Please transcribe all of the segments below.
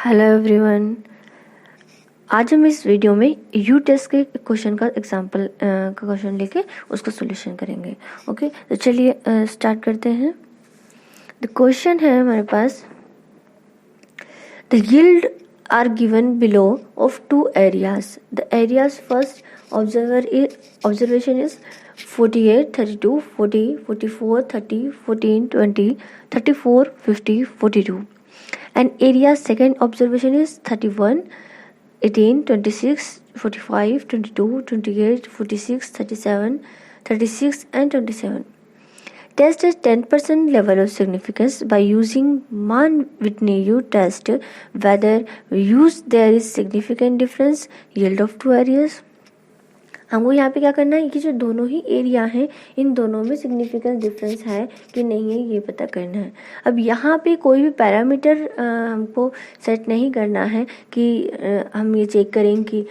Hello everyone. आज हम इस वीडियो में यू टेस्ट के क्वेश्चन का एग्जांपल का क्वेश्चन लेके उसका सॉल्यूशन करेंगे। ओके, तो चलिए स्टार्ट करते हैं। द क्वेश्चन है हमारे पास, the yield are given below of two areas. The areas first observation is 48, 32, 40, 44, 30, 14, 20, 34, 50, 42. And area second observation is 31, 18, 26, 45, 22, 28, 46, 37, 36 and 27. Test is 10% level of significance by using Mann-Whitney U test whether used there is significant difference yield of two areas. हमको यहाँ पे क्या करना है कि जो दोनों ही area हैं इन दोनों में सिग्निफिकेंस डिफरेंस है कि नहीं है ये पता करना है। अब यहाँ पे कोई भी पैरामीटर हमको सेट नहीं करना है कि हम ये चेक करें कि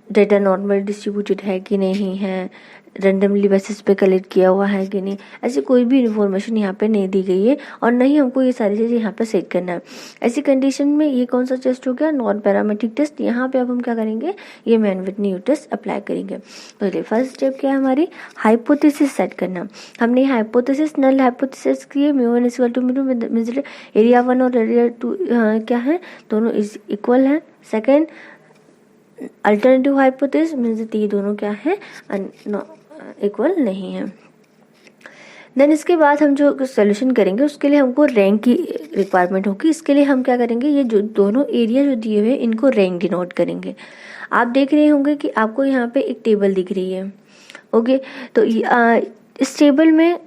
डेटा नॉर्मल डिस्ट्रीब्यूटेड है कि नहीं है, रेंडमली बेसिस पे कलेक्ट किया हुआ है कि नहीं, ऐसी कोई भी इन्फॉर्मेशन यहाँ पे नहीं दी गई है और नहीं हमको ये सारी चीज़ें यहाँ पे सेट करना है। ऐसी कंडीशन में ये कौन सा टेस्ट हो गया, नॉन पैरामीट्रिक टेस्ट। यहाँ पे अब हम क्या करेंगे, ये मैन-व्हिटनी यू टेस्ट अप्लाई करेंगे। तो फर्स्ट स्टेप क्या है हमारी, हाइपोथेसिस सेट करना। हमने हाइपोथेसिस नल हाइपोथेसिस किए, μ1 इक्वल टू μ2 मींस एरिया 1 और एरिया 2 क्या है, दोनों इज इक्वल है। सेकेंड अल्टरनेटिव हाइपोथेसिस मींस ये दोनों क्या है, इक्वल नहीं है। देन इसके बाद हम जो सोल्यूशन करेंगे उसके लिए हमको रैंक की रिक्वायरमेंट होगी। इसके लिए हम क्या करेंगे, ये जो दोनों एरिया जो दिए हुए इनको रैंक डिनोट करेंगे। आप देख रहे होंगे कि आपको यहाँ पे एक टेबल दिख रही है। ओके, तो इस टेबल में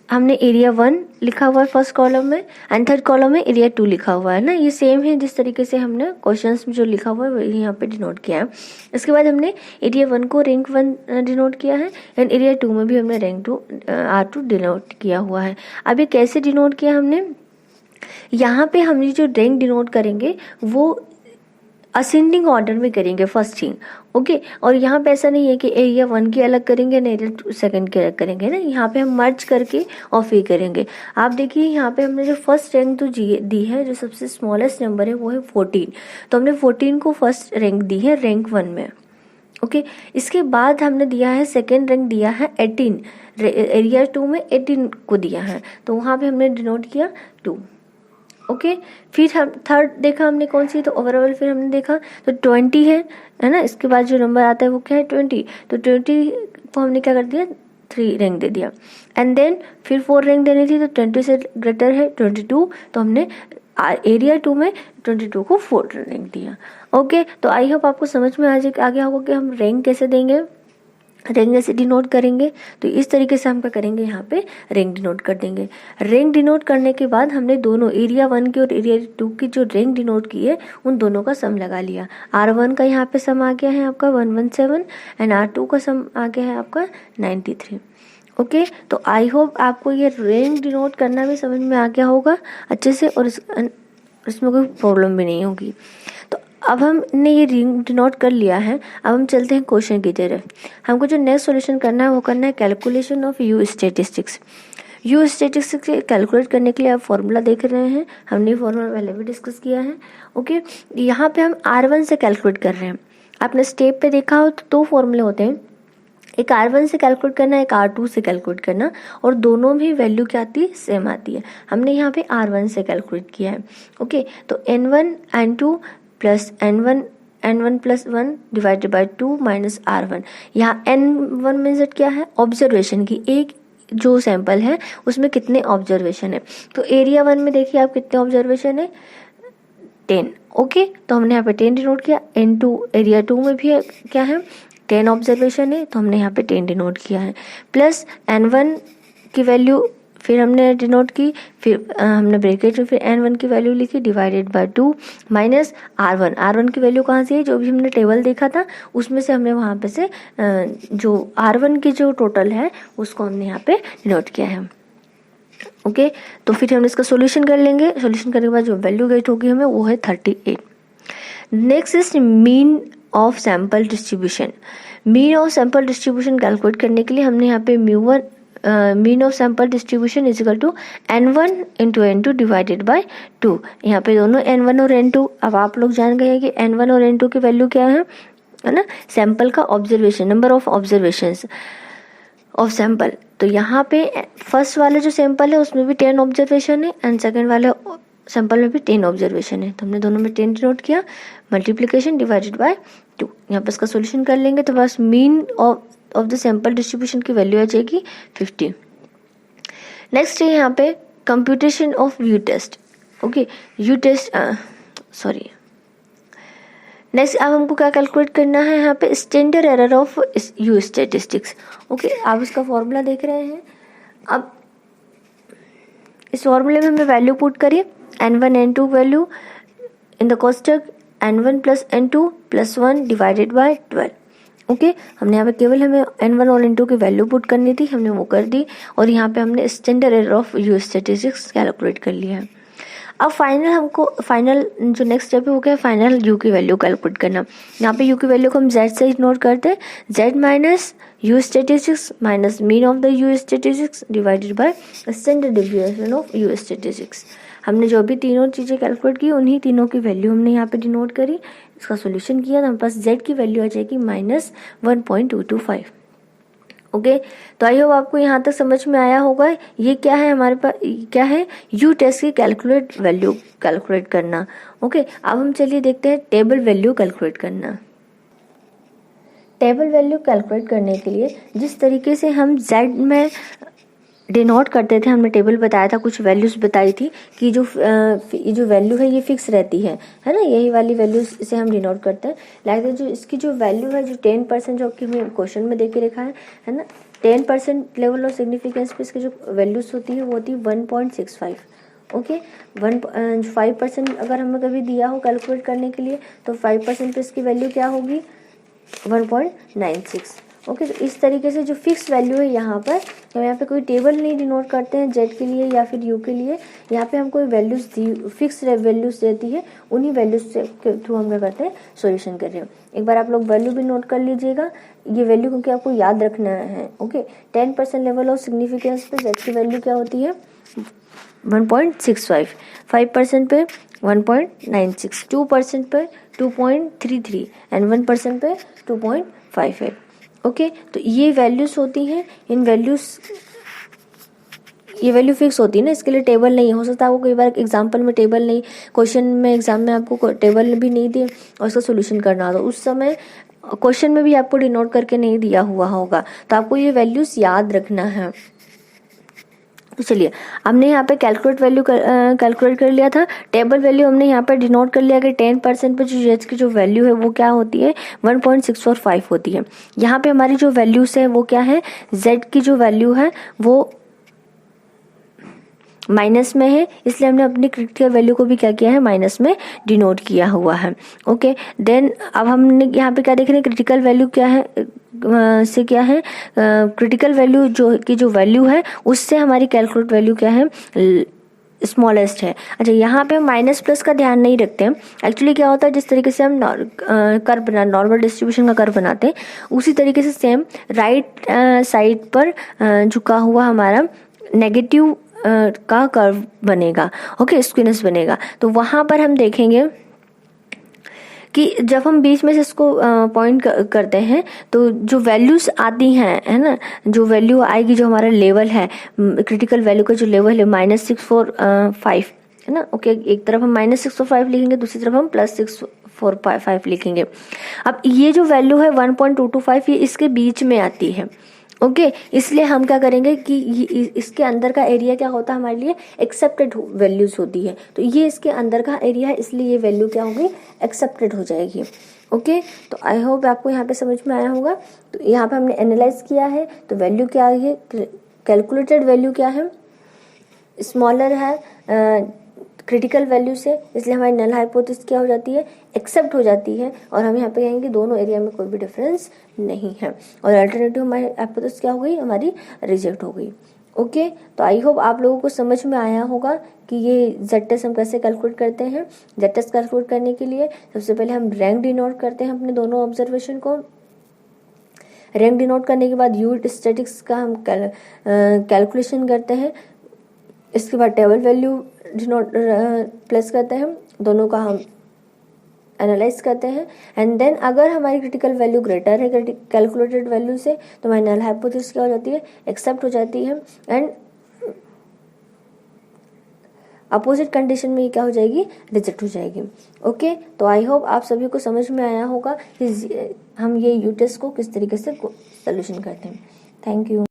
हमने एरिया 1 लिखा हुआ है फर्स्ट कॉलम में एंड थर्ड कॉलम में एरिया 2 लिखा हुआ है ना, ये सेम है जिस तरीके से हमने क्वेश्चंस में जो लिखा हुआ है वही यहाँ पे डिनोट किया है। इसके बाद हमने एरिया 1 को रैंक 1 डिनोट किया है एंड एरिया 2 में भी हमने रैंक 2 R2 डिनोट किया हुआ है। अब ये कैसे डिनोट किया हमने, यहाँ पे हम जो रैंक डिनोट करेंगे वो असेंडिंग ऑर्डर में करेंगे फर्स्ट थिंग। ओके, और यहाँ पे ऐसा नहीं है कि एरिया 1 की अलग करेंगे ना एरिया 2 सेकंड की अलग करेंगे ना, यहाँ पे हम मर्ज करके और फिर करेंगे। आप देखिए यहाँ पे हमने जो फर्स्ट रैंक तो दी है, जो सबसे स्मॉलेस्ट नंबर है वो है 14, तो हमने 14 को फर्स्ट रैंक दी है रैंक 1 में। ओके, इसके बाद हमने दिया है सेकेंड रैंक दिया है 18, एरिया 2 में 18 को दिया है, तो वहाँ पे हमने डिनोट किया 2। ओके, फिर हम थर्ड देखा हमने कौन सी, तो ओवरऑल फिर हमने देखा तो 20 है ना। इसके बाद जो नंबर आता है वो क्या है 20, तो 20 को हमने क्या कर दिया 3 रैंक दे दिया एंड देन फिर 4 रैंक देनी थी, तो 20 से ग्रेटर है 22, तो हमने एरिया 2 में 22 को 4 रैंक दिया। ओके, तो आई होप आपको समझ में आ गया होगा कि हम रैंक कैसे देंगे, रैंक ऐसे डिनोट करेंगे। तो इस तरीके से हम क्या करेंगे, यहाँ पे रैंक डिनोट कर देंगे। रैंक डिनोट करने के बाद हमने दोनों एरिया 1 की और एरिया 2 की जो रैंक डिनोट की है उन दोनों का सम लगा लिया। R1 का यहाँ पे सम आ गया है आपका 117 एंड R2 का सम आ गया है आपका 93। ओके, तो आई होप आपको ये रैंक डिनोट करना भी समझ में आ गया होगा अच्छे से और इसमें कोई प्रॉब्लम भी नहीं होगी। तो अब हमने ये रैंक डिनोट कर लिया है, अब हम चलते हैं क्वेश्चन की तरफ। हमको जो नेक्स्ट सॉल्यूशन करना है वो करना है calculation of U statistics. You statistics calculate करने के लिए आप फॉर्मूला देख रहे हैं, हमने फॉर्मूला पहले भी डिस्कस किया है। ओके, यहाँ पे हम R1 से कैलकुलेट कर रहे हैं। आपने स्टेप पे देखा हो तो 2 फॉर्मूले होते हैं, एक R1 से कैलकुलेट करना, एक R2 से कैलकुलेट करना, और दोनों भी वैल्यू क्या आती है, सेम आती है। हमने यहाँ पे R1 से कैलकुलेट किया है। ओके, तो N1 N2 plus N1 plus 1 divided by 2 minus R1। यहाँ N1 मीन्स क्या है, ऑब्जर्वेशन की, एक जो सैंपल है उसमें कितने ऑब्जर्वेशन है। तो एरिया 1 में देखिए आप कितने ऑब्जर्वेशन है, 10। ओके, तो हमने यहाँ पे 10 डिनोट किया। N2 एरिया 2 में भी क्या है 10 ऑब्जर्वेशन है, तो हमने यहाँ पे 10 डिनोट किया है। प्लस N1 की वैल्यू फिर हमने डिनोट की, फिर हमने ब्रैकेट में फिर N1 की वैल्यू लिखी डिवाइडेड बाय 2 माइनस R1 की वैल्यू कहाँ से है, जो भी हमने टेबल देखा था उसमें से हमने वहाँ पे से जो R1 की जो टोटल है उसको हमने यहाँ पे डिनोट किया है। ओके, तो फिर हम इसका सॉल्यूशन कर लेंगे। सॉल्यूशन करने के बाद जो वैल्यू गेट होगी हमें वो है 38। Next is mean of sample distribution. Mean of sample distribution calculate करने के लिए हमने यहाँ पे μ1 mean of sample distribution is equal to N1 into N2 divided by 2। यहाँ पे दोनों N1 और N2, अब आप लोग जान गए हैं कि N1 और N2 की वैल्यू क्या है ना, सैंपल का observation, number of observations of sample. तो यहाँ पे फर्स्ट वाला जो सैंपल है उसमें भी 10 ऑब्जर्वेशन है एंड सेकेंड वाले सैंपल में भी 10 ऑब्जर्वेशन है, तो हमने दोनों में 10 डिनोट किया, मल्टीप्लिकेशन डिवाइडेड बाय 2। यहाँ पर इसका सोल्यूशन कर लेंगे तो बस mean of the sample distribution की वैल्यू आ जाएगी 50। नेक्स्ट है यहाँ पे computation of U test. Okay, U test sorry next अब हमको क्या कैलकुलेट करना है यहाँ पे, standard error of U statistics. Okay, आप इसका फॉर्मूला देख रहे हैं। अब इस फॉर्मूले में हमने वैल्यू पुट करी, N1 N2 value in the कोष्टक N1 plus N2 plus 1 divided by 12। Okay, हमने यहाँ पे केवल हमें N1 और N2 की वैल्यू पुट करनी थी, हमने वो कर दी और यहाँ पे हमने standard error of U statistics calculate कर लिया है। अब फाइनल जो नेक्स्ट स्टेप है वो क्या है, फाइनल यू की वैल्यू कैलकुलेट करना। यहाँ पे यू की वैल्यू को हम z से नोट करते हैं, z minus you statistics minus mean of the you statistics divided by standard deviation of U statistics. हमने जो भी तीनों चीज़ें कैलकुलेट की उन्हीं तीनों की वैल्यू हमने यहाँ पे डिनोट करी, इसका सोल्यूशन किया तो हमारे पास z की वैल्यू आ जाएगी -1.225। ओके, तो आई होप आपको यहाँ तक समझ में आया होगा। ये क्या है, हमारे पास क्या है, यू टेस्ट की कैलकुलेट वैल्यू कैलकुलेट करना। ओके, अब हम चलिए देखते हैं टेबल वैल्यू कैलकुलेट करना। टेबल वैल्यू कैलकुलेट करने के लिए जिस तरीके से हम z में डिनोट करते थे, हमने टेबल बताया था, कुछ वैल्यूज बताई थी कि जो वैल्यू है ये फिक्स रहती है ना, यही वाली वैल्यूज से हम डिनोट करते हैं। लाइक जो इसकी जो वैल्यू है, जो 10% जो आपके क्वेश्चन में देके रखा है ना, 10% लेवल ऑफ सिग्निफिकेंस पे इसकी जो वैल्यूज होती है वो होती है 1.65। ओके, 5% अगर हमें कभी दिया हो कैलकुलेट करने के लिए तो 5% पे इसकी वैल्यू क्या होगी, 1.96। ओके, तो इस तरीके से जो फिक्स वैल्यू है यहाँ पर, हम यहाँ पे कोई टेबल नहीं डिनोट करते हैं जेड के लिए या फिर यू के लिए, यहाँ पे हम कोई वैल्यूज फिक्स वैल्यूज देती है, उन्हीं वैल्यूज के थ्रू हम क्या करते हैं, सॉल्यूशन कर रहे हैं। एक बार आप लोग वैल्यू भी नोट कर लीजिएगा, ये वैल्यू क्योंकि आपको याद रखना है। ओके, 10% लेवल ऑफ सिग्निफिकेंस पे जेड की वैल्यू क्या होती है, 1.65, 5% पे 1.96, 2% पे 2.33 एंड 1% पे 2.58। ओके, तो ये वैल्यूज होती हैं, इन वैल्यूज ये वैल्यू फिक्स होती है ना, इसके लिए टेबल नहीं हो सकता। आपको कई बार एग्जाम्पल में टेबल नहीं, क्वेश्चन में एग्जाम में आपको टेबल भी नहीं दिए और उसका सोल्यूशन करना, तो उस समय क्वेश्चन में भी आपको डिनोट करके नहीं दिया हुआ होगा, तो आपको ये वैल्यूज याद रखना है। तो चलिए, हमने यहाँ पे कैलकुलेट वैल्यू कैलकुलेट कर लिया था, टेबल वैल्यू हमने यहाँ पे डिनोट कर लिया कि 10% पे जो जेड की जो वैल्यू है वो क्या होती है, 1.645 होती है। यहाँ पे हमारी जो वैल्यूज है वो क्या है, जेड की जो वैल्यू है वो माइनस में है, इसलिए हमने अपनी क्रिटिकल वैल्यू को भी क्या किया है, माइनस में डिनोट किया हुआ है। ओके, देन अब हमने यहाँ पे क्या देख रहे हैं, क्रिटिकल वैल्यू क्या है, से क्या है, क्रिटिकल वैल्यू जो वैल्यू है उससे हमारी कैलकुलेट वैल्यू क्या है, स्मॉलेस्ट है। अच्छा, यहाँ पे हम माइनस प्लस का ध्यान नहीं रखते हैं। एक्चुअली क्या होता है, जिस तरीके से हम नॉर्मल डिस्ट्रीब्यूशन का कर्व बनाते हैं उसी तरीके से सेम राइट साइड पर झुका हुआ हमारा नेगेटिव का कर्व बनेगा। ओके, स्क्यूनेस बनेगा। तो वहां पर हम देखेंगे कि जब हम बीच में से इसको पॉइंट करते हैं तो जो वैल्यूज आती हैं, है ना, जो वैल्यू आएगी, जो हमारा लेवल है, क्रिटिकल वैल्यू का जो लेवल है -645 है ना। ओके, एक तरफ हम -645 लिखेंगे, दूसरी तरफ हम +645 लिखेंगे। अब ये जो वैल्यू है 1.225 ये इसके बीच में आती है। ओके, इसलिए हम क्या करेंगे कि इसके अंदर का एरिया क्या होता है, हमारे लिए एक्सेप्टेड वैल्यूज होती है, तो ये इसके अंदर का एरिया है, इसलिए ये वैल्यू क्या होगी, एक्सेप्टेड हो जाएगी। ओके, तो आई होप आपको यहाँ पे समझ में आया होगा। तो यहाँ पे हमने एनालाइज किया है, तो वैल्यू क्या है, कैलकुलेटेड वैल्यू क्या है, स्मॉलर है क्रिटिकल वैल्यू से, इसलिए हमारी नल हाइपोथेसिस क्या हो जाती है, एक्सेप्ट हो जाती है, और हम यहाँ पे कहेंगे कि दोनों एरिया में कोई भी डिफरेंस नहीं है, और अल्टरनेटिव हमारी हाइपोथेसिस क्या हो गई, हमारी रिजेक्ट हो गई। ओके, तो आई होप आप लोगों को समझ में आया होगा कि ये जेड टेस्ट हम कैसे कैलकुलेट करते हैं। जेड टेस्ट कैलकुलेट करने के लिए सबसे पहले हम रैंक डिनोट करते हैं अपने दोनों ऑब्जर्वेशन को, रैंक डिनोट करने के बाद यू स्टैटिक्स का हम कैलकुलेशन करते हैं। इसके बाद टेबल वैल्यू डिनोट प्लस करते हैं, दोनों का हम एनालाइज करते हैं। एंड देन अगर हमारी क्रिटिकल वैल्यू ग्रेटर है कैलकुलेटेड वैल्यू से तो हमारी नल हाइपोथेसिस क्या हो जाती है, एक्सेप्ट हो जाती है। एंड अपोजिट कंडीशन में ये क्या हो जाएगी, रिजेक्ट हो जाएगी। ओके, तो आई होप आप सभी को समझ में आया होगा कि हम ये यू टेस्ट को किस तरीके से सोल्यूशन करते हैं। Thank you.